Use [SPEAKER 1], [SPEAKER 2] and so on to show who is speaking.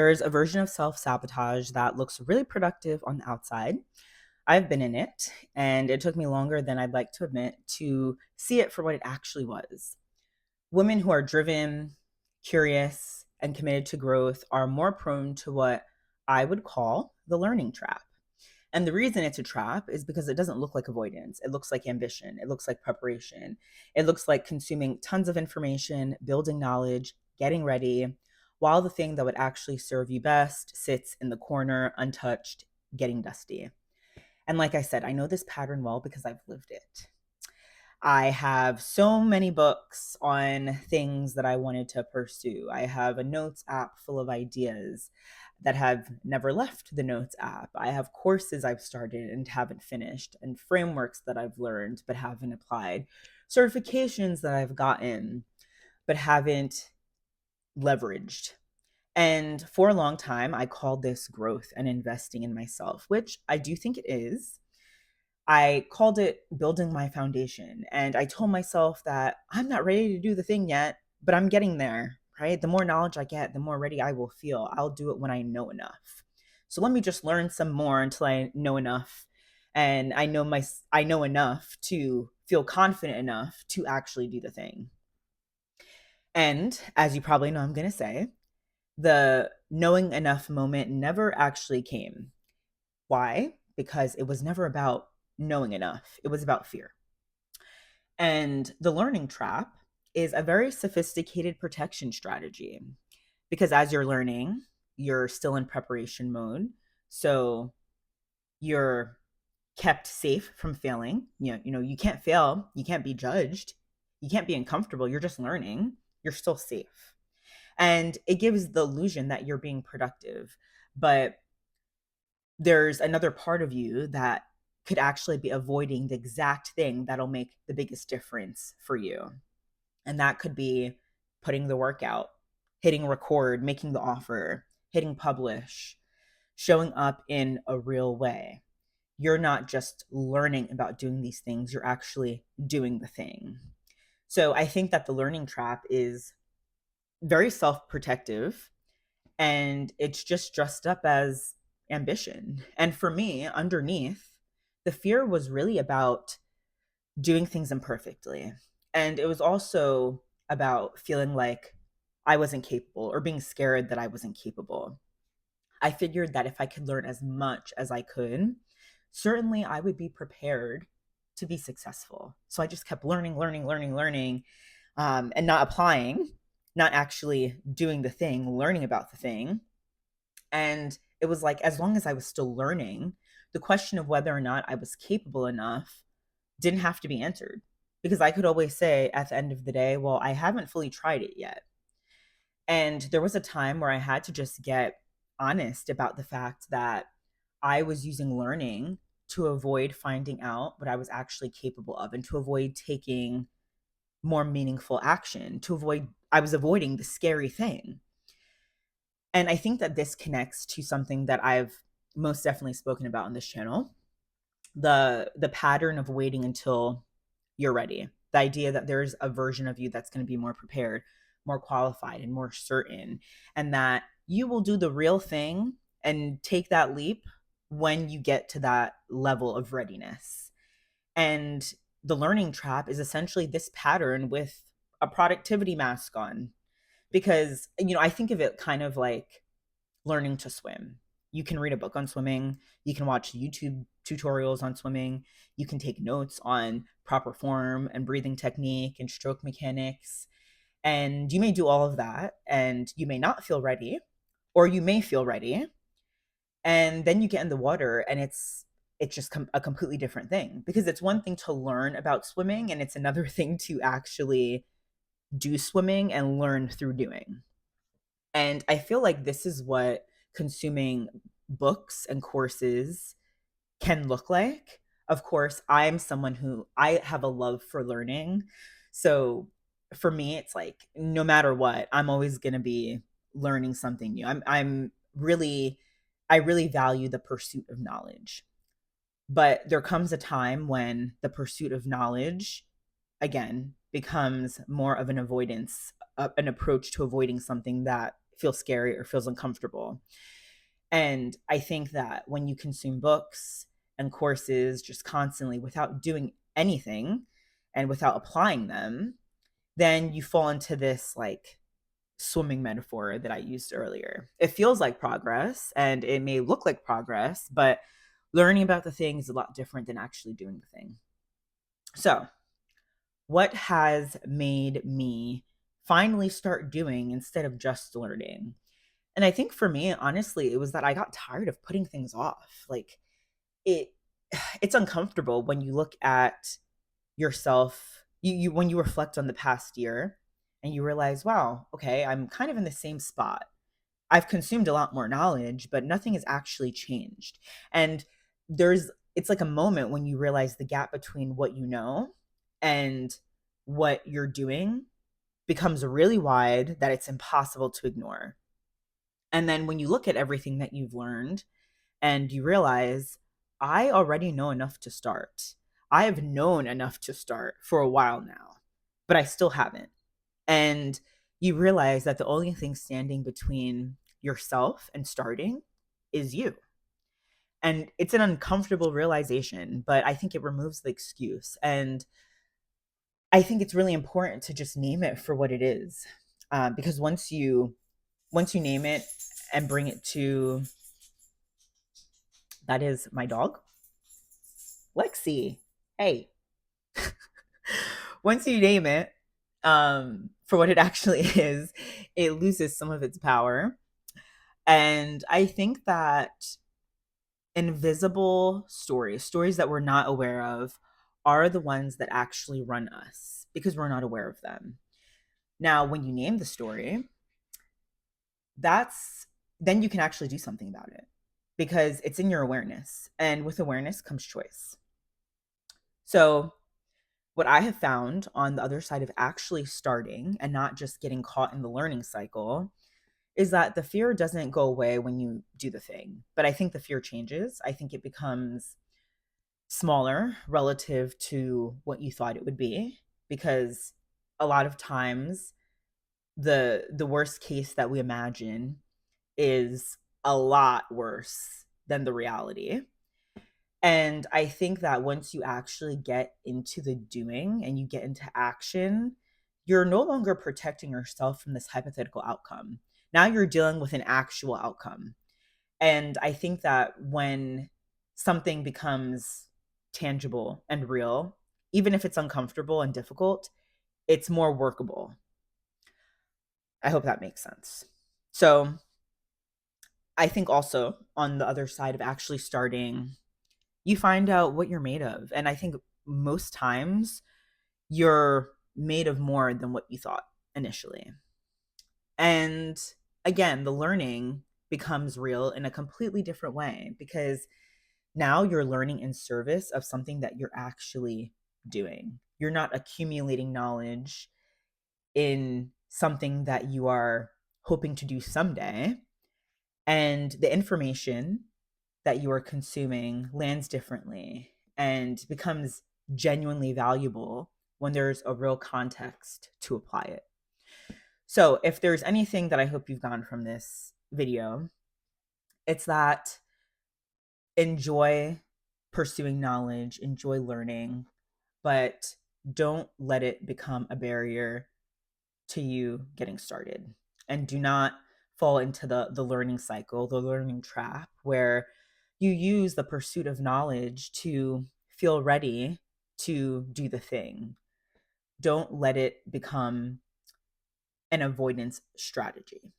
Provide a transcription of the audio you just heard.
[SPEAKER 1] There's a version of self-sabotage that looks really productive on the outside. I've been in it, and it took me longer than I'd like to admit to see it for what it actually was. Women who are driven, curious, and committed to growth are more prone to what I would call the learning trap. And the reason it's a trap is because it doesn't look like avoidance. It looks like ambition. It looks like preparation. It looks like consuming tons of information, building knowledge, getting ready, while the thing that would actually serve you best sits in the corner, untouched, getting dusty. And like I said, I know this pattern well because I've lived it. I have so many books on things that I wanted to pursue. I have a notes app full of ideas that have never left the notes app. I have courses I've started and haven't finished, and frameworks that I've learned but haven't applied, certifications that I've gotten but haven't leveraged. And for a long time, I called this growth and investing in myself, which I do think it is. I called it building my foundation. And I told myself that I'm not ready to do the thing yet, but I'm getting there, right? The more knowledge I get, the more ready I will feel. I'll do it when I know enough. So let me just learn some more until I know enough. And I know enough to feel confident enough to actually do the thing. And as you probably know, I'm going to say, the knowing enough moment never actually came. Why? Because it was never about knowing enough, it was about fear. And the learning trap is a very sophisticated protection strategy because as you're learning, you're still in preparation mode. So you're kept safe from failing. You can't fail, you can't be judged, you can't be uncomfortable. You're just learning. You're still safe. And it gives the illusion that you're being productive. But there's another part of you that could actually be avoiding the exact thing that'll make the biggest difference for you. And that could be putting the work out, hitting record, making the offer, hitting publish, showing up in a real way. You're not just learning about doing these things, you're actually doing the thing. So I think that the learning trap is very self protective, and it's just dressed up as ambition. And for me, underneath, the fear was really about doing things imperfectly. And it was also about feeling like I wasn't capable or being scared that I wasn't capable. I figured that if I could learn as much as I could, certainly I would be prepared to be successful. So I just kept learning, learning, learning, learning, and not applying, not actually doing the thing, learning about the thing. And it was like, as long as I was still learning, the question of whether or not I was capable enough didn't have to be answered because I could always say at the end of the day, well, I haven't fully tried it yet. And there was a time where I had to just get honest about the fact that I was using learning to avoid finding out what I was actually capable of and to avoid taking more meaningful action, I was avoiding the scary thing. And I think that this connects to something that I've most definitely spoken about on this channel, the pattern of waiting until you're ready. The idea that there's a version of you that's going to be more prepared, more qualified, and more certain, and that you will do the real thing and take that leap when you get to that level of readiness. And the learning trap is essentially this pattern with a productivity mask on. Because, I think of it kind of like learning to swim. You can read a book on swimming, you can watch YouTube tutorials on swimming, you can take notes on proper form and breathing technique and stroke mechanics. And you may do all of that and you may not feel ready, or you may feel ready. And then you get in the water and it's just a completely different thing, because it's one thing to learn about swimming and it's another thing to actually do swimming and learn through doing. And I feel like this is what consuming books and courses can look like. Of course, I'm someone who I have a love for learning. So for me, it's like no matter what, I'm always going to be learning something new. I really value the pursuit of knowledge. But there comes a time when the pursuit of knowledge, again, becomes more of an avoidance, an approach to avoiding something that feels scary or feels uncomfortable. And I think that when you consume books and courses just constantly without doing anything and without applying them, then you fall into this like swimming metaphor that I used earlier. It feels like progress and it may look like progress, but learning about the thing is a lot different than actually doing the thing. So, what has made me finally start doing instead of just learning? And I think for me, honestly, it was that I got tired of putting things off. Like it it's uncomfortable when you look at yourself, you when you reflect on the past year and you realize, wow, okay, I'm kind of in the same spot. I've consumed a lot more knowledge, but nothing has actually changed. And it's like a moment when you realize the gap between what you know and what you're doing becomes really wide that it's impossible to ignore. And then when you look at everything that you've learned and you realize, I already know enough to start. I have known enough to start for a while now, but I still haven't. And you realize that the only thing standing between yourself and starting is you. And it's an uncomfortable realization, but I think it removes the excuse. And I think it's really important to just name it for what it is, because once you name it and bring it to, that is my dog, Lexi. Hey, once you name it for what it actually is, it loses some of its power. And I think that invisible stories that we're not aware of, are the ones that actually run us because we're not aware of them. Now, when you name the story, that's then you can actually do something about it because it's in your awareness. And with awareness comes choice. So, what I have found on the other side of actually starting and not just getting caught in the learning cycle is that the fear doesn't go away when you do the thing. But I think the fear changes. I think it becomes smaller relative to what you thought it would be, because a lot of times the worst case that we imagine is a lot worse than the reality. And I think that once you actually get into the doing and you get into action, you're no longer protecting yourself from this hypothetical outcome. Now you're dealing with an actual outcome. And I think that when something becomes tangible and real, even if it's uncomfortable and difficult, it's more workable. I hope that makes sense. So I think also on the other side of actually starting, you find out what you're made of. And I think most times you're made of more than what you thought initially. And again, the learning becomes real in a completely different way because now you're learning in service of something that you're actually doing. You're not accumulating knowledge in something that you are hoping to do someday. And the information that you are consuming lands differently and becomes genuinely valuable when there's a real context to apply it. So, if there's anything that I hope you've gotten from this video, it's that enjoy pursuing knowledge, enjoy learning, but don't let it become a barrier to you getting started. And do not fall into the learning cycle, the learning trap, where you use the pursuit of knowledge to feel ready to do the thing. Don't let it become an avoidance strategy.